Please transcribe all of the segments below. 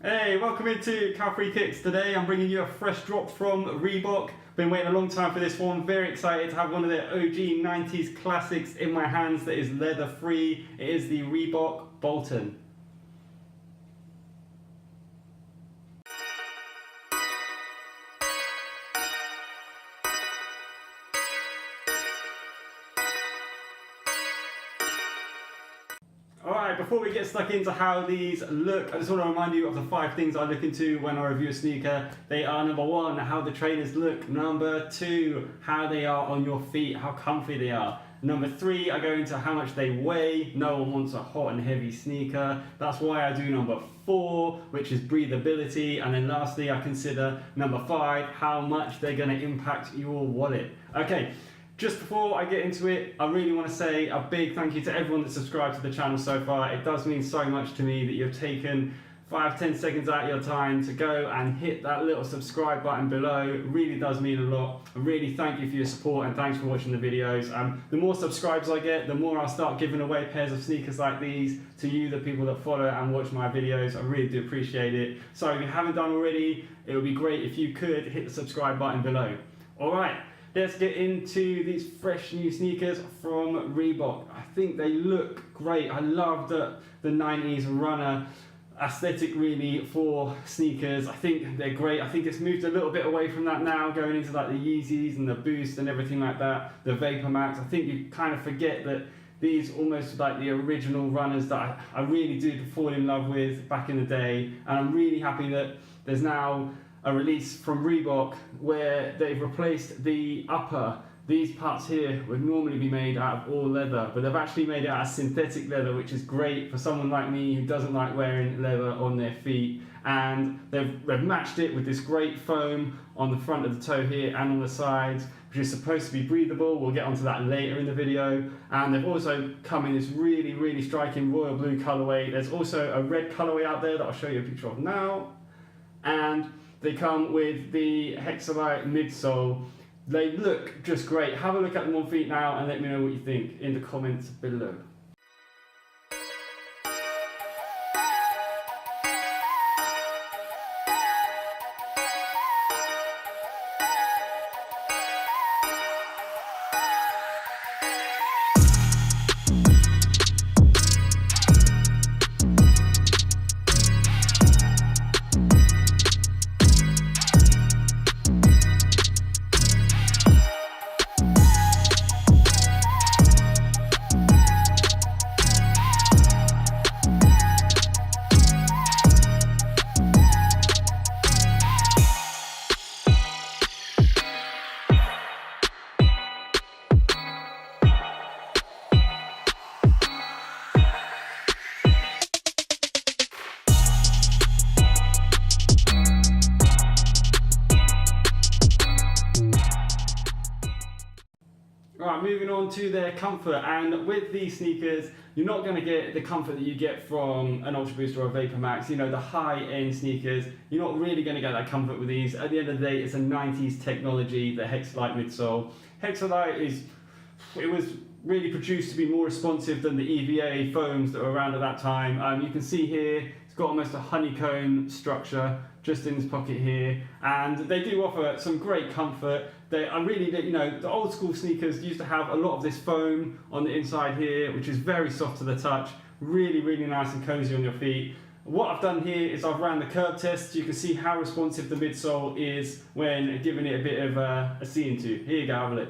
Hey, welcome into Cal Free Kicks. Today I'm bringing you a fresh drop from Reebok. Been waiting a long time for this one. Very excited to have one of their OG 90s classics in my hands that is leather free. It is the Reebok Bolton. Alright, before we get stuck into how these look, I just want to remind you of the 5 things I look into when I review a sneaker. They are number 1, how the trainers look. Number 2, how they are on your feet, how comfy they are. Number 3, I go into how much they weigh. No one wants a hot and heavy sneaker. That's why I do number 4, which is breathability. And then lastly, I consider number 5, how much they're going to impact your wallet. Okay. Just before I get into it, I really want to say a big thank you to everyone that's subscribed to the channel so far. It does mean so much to me that you've taken 5-10 seconds out of your time to go and hit that little subscribe button below. It really does mean a lot. I really thank you for your support and thanks for watching the videos. The more subscribers I get, the more I'll start giving away pairs of sneakers like these to you, the people that follow and watch my videos. I really do appreciate it. So if you haven't done already, it would be great if you could hit the subscribe button below. All right. Let's get into these fresh new sneakers from Reebok. I think they look great. I love the 90s runner aesthetic really for sneakers. I think they're great. I think it's moved a little bit away from that now, going into like the Yeezys and the Boost and everything like that, the Vapor Max. I think you kind of forget that these almost like the original runners that I really did fall in love with back in the day. And I'm really happy that there's now a release from Reebok where they've replaced the upper. These parts here would normally be made out of all leather, but they've actually made it out of synthetic leather, which is great for someone like me who doesn't like wearing leather on their feet. And they've matched it with this great foam on the front of the toe here and on the sides, which is supposed to be breathable. We'll get onto that later in the video. And they've also come in this really, really striking royal blue colorway. There's also a red colorway out there that I'll show you a picture of now. And they come with the Hexalite midsole. They look just great. Have a look at them on feet now and let me know what you think in the comments below. Right, moving on to their comfort, and with these sneakers, you're not going to get the comfort that you get from an Ultra Boost or a Vapor Max. You know, the high-end sneakers, you're not really going to get that comfort with these. At the end of the day, it's a 90s technology, the Hexalite midsole. Hexalite it was really produced to be more responsive than the EVA foams that were around at that time. You can see here, it's got almost a honeycomb structure just in this pocket here, and they do offer some great comfort. The old school sneakers used to have a lot of this foam on the inside here, which is very soft to the touch, really, really nice and cozy on your feet. What I've done here is I've ran the curb test. You can see how responsive the midsole is when giving it a bit of a see into. Here you go, have a look.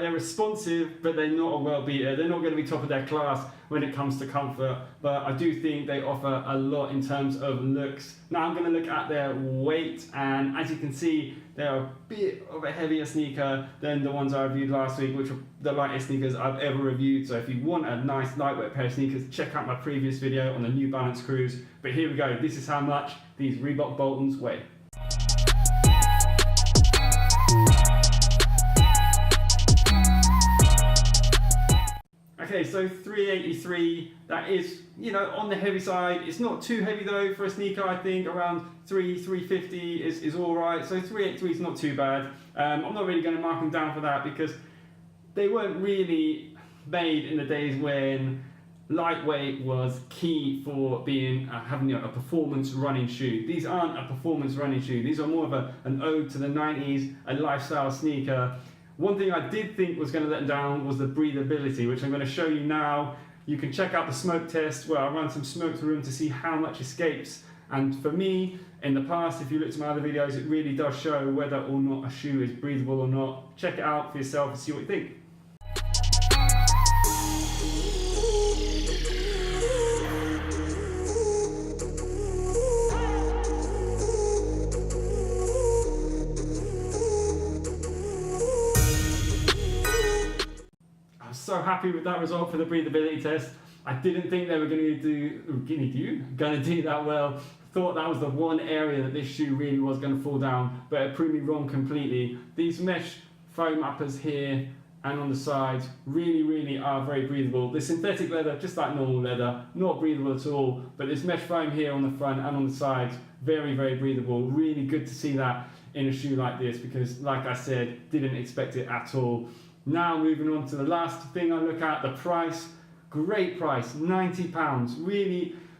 They're responsive, but they're not a world beater. They're not going to be top of their class when it comes to comfort, but I do think they offer a lot in terms of looks. Now I'm going to look at their weight, and as you can see, they're a bit of a heavier sneaker than the ones I reviewed last week, which were the lightest sneakers I've ever reviewed. So if you want a nice lightweight pair of sneakers, check out my previous video on the New Balance Cruise. But here we go. This is how much these Reebok Boltons weigh. Okay, so 383, that is, you know, on the heavy side. It's not too heavy though for a sneaker. I think around 350 is all right. So 383 is not too bad. I'm not really going to mark them down for that because they weren't really made in the days when lightweight was key for being having a performance running shoe. These aren't a performance running shoe. These are more of an ode to the 90s, a lifestyle sneaker. One thing I did think was going to let them down was the breathability, which I'm going to show you now. You can check out the smoke test where I run some smoke through them to see how much escapes. And for me, in the past, if you look at my other videos, it really does show whether or not a shoe is breathable or not. Check it out for yourself and see what you think. So happy with that result for the breathability test. I didn't think they were going to do that well. Thought that was the one area that this shoe really was going to fall down, but it proved me wrong completely. These mesh foam uppers here and on the sides really are very breathable. The synthetic leather, just like normal leather, not breathable at all, but this mesh foam here on the front and on the sides, very breathable. Really good to see that in a shoe like this because, like I said, didn't expect it at all. Now moving on to the last thing I look at, the price. Great price, £90.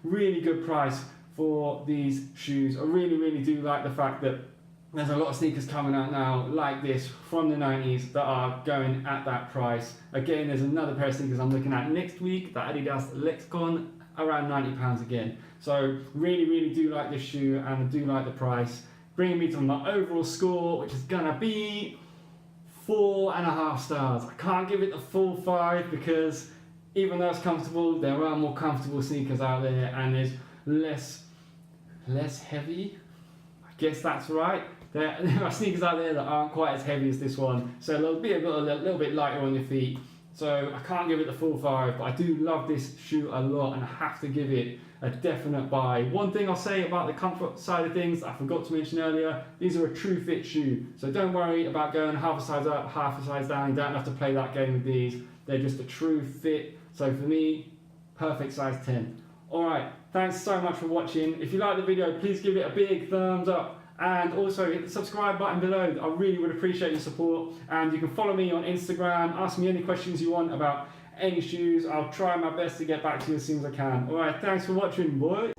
Really good price for these shoes. I really do like the fact that there's a lot of sneakers coming out now like this from the 90s that are going at that price. Again, there's another pair of sneakers I'm looking at next week, the Adidas Lexicon, around £90 again. So really do like this shoe and I do like the price. Bringing me to my overall score, which is gonna be 4.5 stars. I can't give it the full 5 because even though it's comfortable, there are more comfortable sneakers out there and there's less heavy. I guess that's right. There are sneakers out there that aren't quite as heavy as this one, so they'll be a little bit lighter on your feet. So I can't give it the full 5, but I do love this shoe a lot and I have to give it a definite buy. One thing I'll say about the comfort side of things I forgot to mention earlier, these are a true fit shoe. So don't worry about going half a size up, half a size down. You don't have to play that game with these. They're just a true fit. So for me, perfect size 10. Alright, thanks so much for watching. If you like the video, please give it a big thumbs up. And also hit the subscribe button below. I really would appreciate your support. And you can follow me on Instagram, ask me any questions you want about any shoes. I'll try my best to get back to you as soon as I can. Alright, thanks for watching, boy.